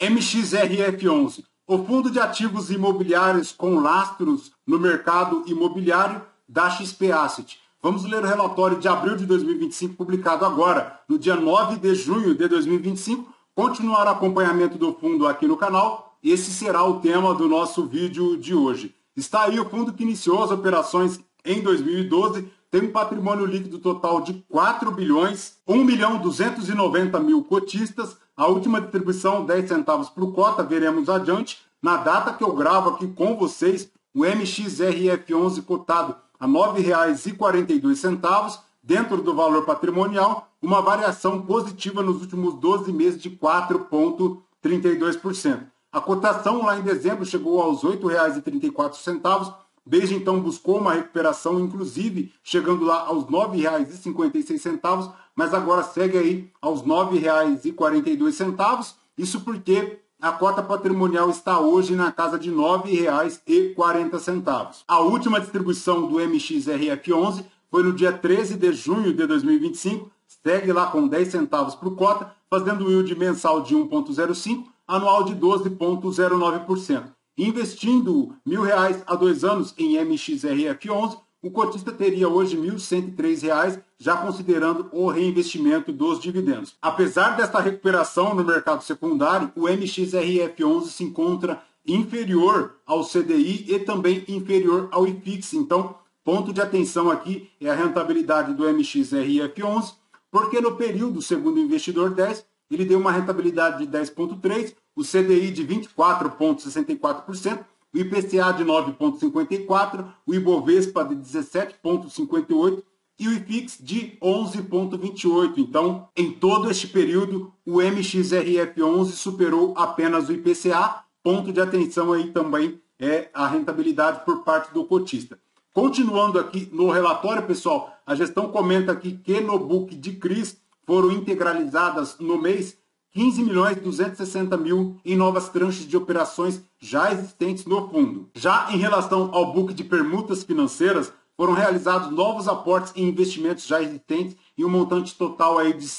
MXRF11, o fundo de ativos imobiliários com lastros no mercado imobiliário da XP Asset. Vamos ler o relatório de abril de 2025, publicado agora, no dia 9 de junho de 2025. Continuar o acompanhamento do fundo aqui no canal. Esse será o tema do nosso vídeo de hoje. Está aí o fundo que iniciou as operações em 2012, tem um patrimônio líquido total de 4 bilhões, 1.290 mil cotistas, a última distribuição 10 centavos por cota, veremos adiante. Na data que eu gravo aqui com vocês, o MXRF11 cotado a R$ 9,42, dentro do valor patrimonial, uma variação positiva nos últimos 12 meses de 4,32%. A cotação lá em dezembro chegou aos R$ 8,34, desde então buscou uma recuperação, inclusive chegando lá aos R$ 9,56, mas agora segue aí aos R$ 9,42, isso porque a cota patrimonial está hoje na casa de R$ 9,40. A última distribuição do MXRF11 foi no dia 13 de junho de 2025, segue lá com 10 centavos por cota, fazendo um yield mensal de 1,05, anual de 12,09%. Investindo R$ 1.000 a 2 anos em MXRF11, o cotista teria hoje R$ 1.103, já considerando o reinvestimento dos dividendos. Apesar desta recuperação no mercado secundário, o MXRF11 se encontra inferior ao CDI e também inferior ao IFIX. Então, ponto de atenção aqui é a rentabilidade do MXRF11, porque no período, segundo o investidor 10, ele deu uma rentabilidade de 10,3%, o CDI de 24,64%, o IPCA de 9,54%, o Ibovespa de 17,58% e o IFIX de 11,28%. Então, em todo este período, o MXRF11 superou apenas o IPCA. Ponto de atenção aí também é a rentabilidade por parte do cotista. Continuando aqui no relatório, pessoal, a gestão comenta aqui que no book de CRIs foram integralizadas no mês 15.260.000 em novas tranches de operações já existentes no fundo. Já em relação ao book de permutas financeiras, foram realizados novos aportes em investimentos já existentes em um montante total aí de R$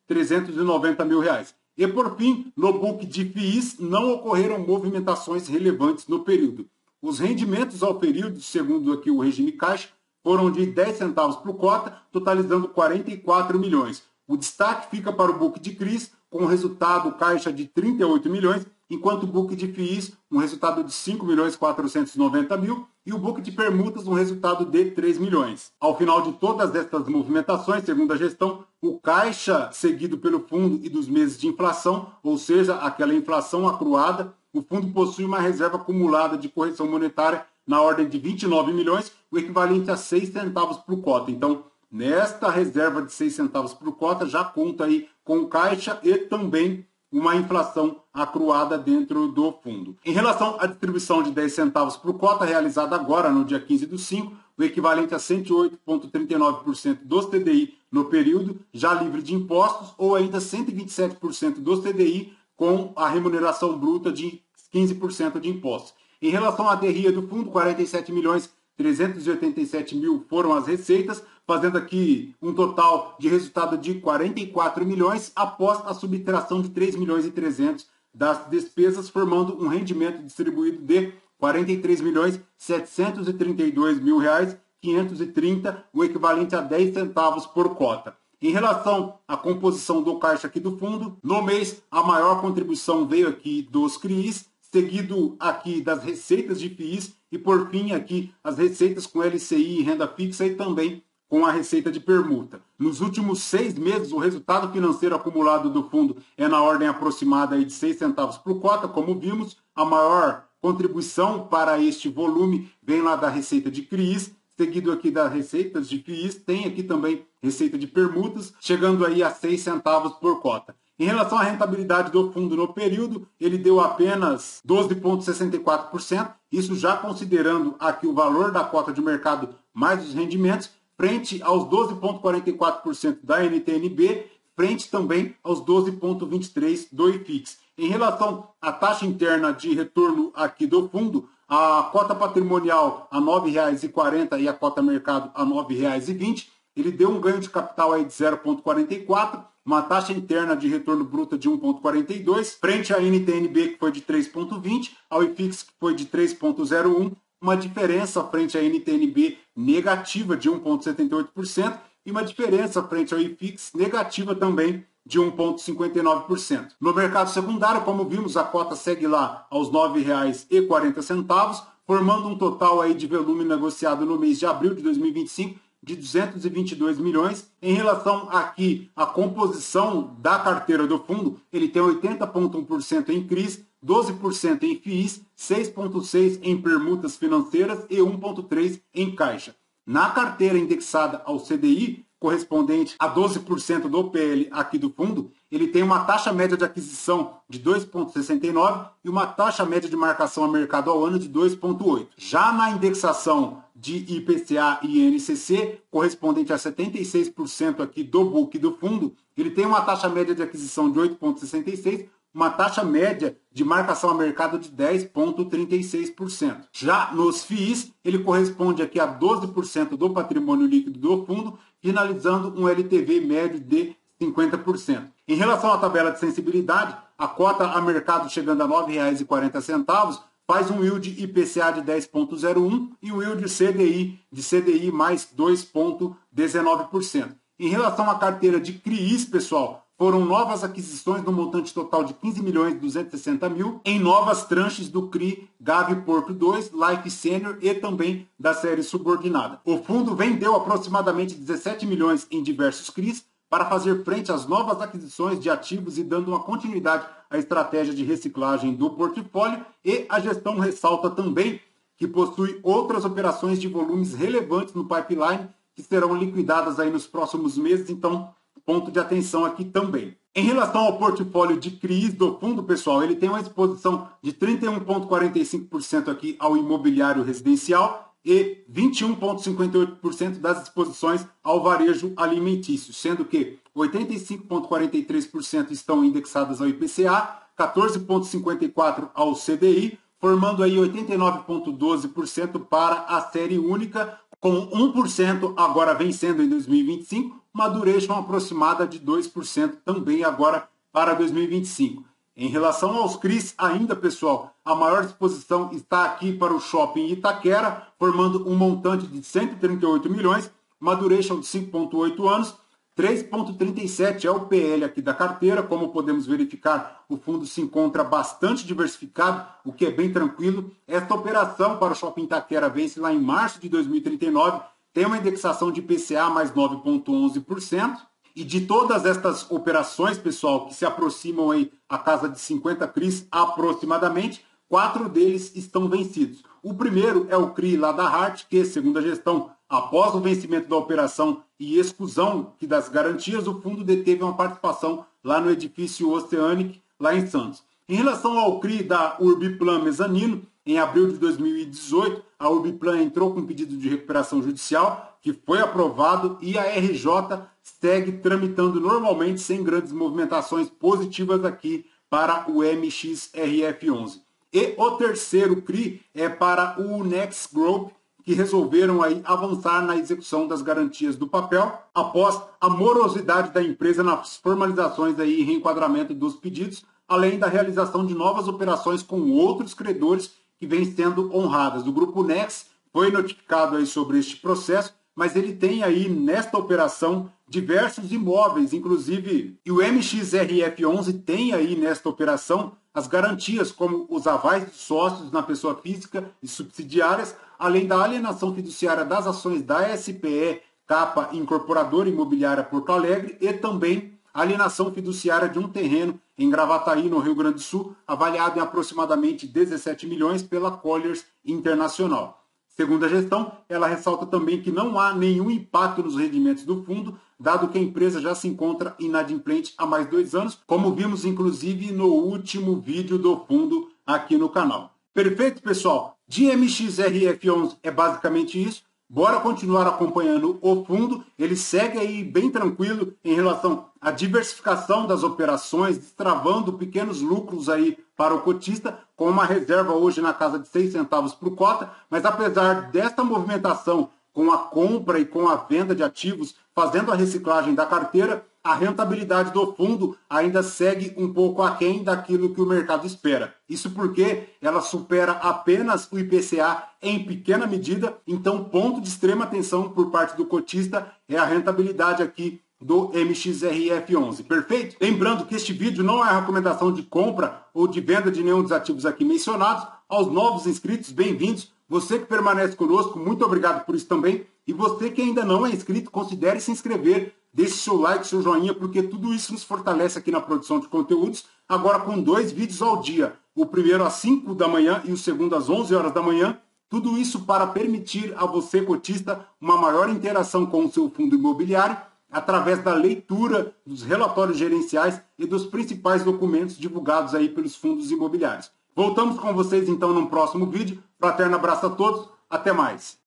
6.390.000. E por fim, no book de FIIs não ocorreram movimentações relevantes no período. Os rendimentos ao período, segundo aqui o regime caixa, foram de 10 centavos por cota, totalizando 44 milhões. O destaque fica para o book de CRIs, com um resultado caixa de 38 milhões, enquanto o book de FIIs, um resultado de 5.490.000, e o book de permutas, um resultado de 3 milhões. Ao final de todas estas movimentações, segundo a gestão, o caixa seguido pelo fundo e dos meses de inflação, ou seja, aquela inflação acruada, o fundo possui uma reserva acumulada de correção monetária na ordem de 29 milhões, o equivalente a 6 centavos por cota. Então, nesta reserva de 6 centavos por cota, já conta aí com caixa e também uma inflação acruada dentro do fundo. Em relação à distribuição de 10 centavos por cota, realizada agora no dia 15/5, o equivalente a 108,39% do CDI no período, já livre de impostos, ou ainda 127% do CDI com a remuneração bruta de 15% de impostos. Em relação à DRE do fundo, 47.387.000 foram as receitas, fazendo aqui um total de resultado de 44 milhões após a subtração de 3.300.000 das despesas, formando um rendimento distribuído de 43.732.530, o equivalente a 10 centavos por cota. Em relação à composição do caixa aqui do fundo, no mês a maior contribuição veio aqui dos CRIs, seguido aqui das receitas de FIIs e por fim aqui as receitas com LCI e renda fixa e também com a receita de permuta. Nos últimos 6 meses, o resultado financeiro acumulado do fundo é na ordem aproximada aí de 6 centavos por cota, como vimos. A maior contribuição para este volume vem lá da receita de CRIs, seguido aqui das receitas de FIIs, tem aqui também receita de permutas, chegando aí a 6 centavos por cota. Em relação à rentabilidade do fundo no período, ele deu apenas 12,64%, isso já considerando aqui o valor da cota de mercado mais os rendimentos, frente aos 12,44% da NTN-B, frente também aos 12,23% do IFIX. Em relação à taxa interna de retorno aqui do fundo, a cota patrimonial a R$ 9,40 e a cota mercado a R$ 9,20, ele deu um ganho de capital aí de 0,44, uma taxa interna de retorno bruta de 1,42, frente à NTNB, que foi de 3,20, ao IFIX, que foi de 3,01, uma diferença frente à NTNB negativa de 1,78% e uma diferença frente ao IFIX negativa também de 1,59%. No mercado secundário, como vimos, a cota segue lá aos R$ 9,40, formando um total aí de volume negociado no mês de abril de 2025 de 222 milhões. Em relação aqui à composição da carteira do fundo, ele tem 80,1% em CRIs, 12% em FIIs, 6,6% em permutas financeiras e 1,3% em caixa. Na carteira indexada ao CDI, correspondente a 12% do PL aqui do fundo, ele tem uma taxa média de aquisição de 2,69 e uma taxa média de marcação a mercado ao ano de 2,8. Já na indexação de IPCA e INCC, correspondente a 76% aqui do book do fundo, ele tem uma taxa média de aquisição de 8,66, uma taxa média de marcação a mercado de 10,36%. Já nos FIIs, ele corresponde aqui a 12% do patrimônio líquido do fundo, finalizando um LTV médio de 50%. Em relação à tabela de sensibilidade, a cota a mercado chegando a R$ 9,40 faz um yield IPCA de 10,01 e um yield CDI mais 2,19%. Em relação à carteira de CRIs, pessoal, foram novas aquisições no montante total de 15.260.000 em novas tranches do CRI Gavi Porto 2, Life Senior e também da série subordinada. O fundo vendeu aproximadamente 17 milhões em diversos CRIs para fazer frente às novas aquisições de ativos e dando uma continuidade à estratégia de reciclagem do portfólio, e a gestão ressalta também que possui outras operações de volumes relevantes no pipeline que serão liquidadas aí nos próximos meses, então ponto de atenção aqui também. Em relação ao portfólio de CRIs do fundo, pessoal, ele tem uma exposição de 31,45% aqui ao imobiliário residencial e 21,58% das exposições ao varejo alimentício, sendo que 85,43% estão indexadas ao IPCA, 14,54% ao CDI, formando aí 89,12% para a série única, com 1% agora vencendo em 2025, uma duration aproximada de 2% também agora para 2025. Em relação aos CRIs ainda, pessoal, a maior exposição está aqui para o Shopping Itaquera, formando um montante de 138 milhões, uma duration de 5,8 anos, 3,37 é o PL aqui da carteira. Como podemos verificar, o fundo se encontra bastante diversificado, o que é bem tranquilo. Esta operação para o Shopping Itaquera vence lá em março de 2039, tem uma indexação de IPCA mais 9,11%. E de todas estas operações, pessoal, que se aproximam aí a casa de 50 CRIs aproximadamente, 4 deles estão vencidos. O primeiro é o CRI lá da Hart, que, segundo a gestão, após o vencimento da operação e exclusão das garantias, o fundo deteve uma participação lá no edifício Oceanic, lá em Santos. Em relação ao CRI da Urbiplan Mezanino, em abril de 2018, a Urbiplan entrou com um pedido de recuperação judicial, que foi aprovado, e a RJ segue tramitando normalmente, sem grandes movimentações positivas aqui para o MXRF11. E o terceiro CRI é para o Next Group, que resolveram aí avançar na execução das garantias do papel, após a morosidade da empresa nas formalizações aí e reenquadramento dos pedidos, além da realização de novas operações com outros credores que vêm sendo honradas. O Grupo Next foi notificado aí sobre este processo, mas ele tem aí nesta operação diversos imóveis, inclusive, e o MXRF11 tem aí nesta operação as garantias, como os avais de sócios na pessoa física e subsidiárias, além da alienação fiduciária das ações da SPE Capa Incorporadora Imobiliária Porto Alegre e também a alienação fiduciária de um terreno em Gravataí, no Rio Grande do Sul, avaliado em aproximadamente 17 milhões pela Colliers Internacional. Segundo a gestão, ela ressalta também que não há nenhum impacto nos rendimentos do fundo, dado que a empresa já se encontra inadimplente há mais de 2 anos, como vimos inclusive no último vídeo do fundo aqui no canal. Perfeito, pessoal? De MXRF11 é basicamente isso. Bora continuar acompanhando o fundo. Ele segue aí bem tranquilo em relação à diversificação das operações, destravando pequenos lucros aí para o cotista, com uma reserva hoje na casa de 6 centavos por cota. Mas apesar desta movimentação com a compra e com a venda de ativos, fazendo a reciclagem da carteira, a rentabilidade do fundo ainda segue um pouco aquém daquilo que o mercado espera. Isso porque ela supera apenas o IPCA em pequena medida, então ponto de extrema atenção por parte do cotista é a rentabilidade aqui do MXRF11, perfeito? Lembrando que este vídeo não é a recomendação de compra ou de venda de nenhum dos ativos aqui mencionados. Aos novos inscritos, bem-vindos. Você que permanece conosco, muito obrigado por isso também. E você que ainda não é inscrito, considere se inscrever, deixe seu like, seu joinha, porque tudo isso nos fortalece aqui na produção de conteúdos, agora com 2 vídeos ao dia. O primeiro às 5 da manhã e o segundo às 11 horas da manhã. Tudo isso para permitir a você, cotista, uma maior interação com o seu fundo imobiliário, através da leitura dos relatórios gerenciais e dos principais documentos divulgados aí pelos fundos imobiliários. Voltamos com vocês então no próximo vídeo. Fraterno abraço a todos, até mais.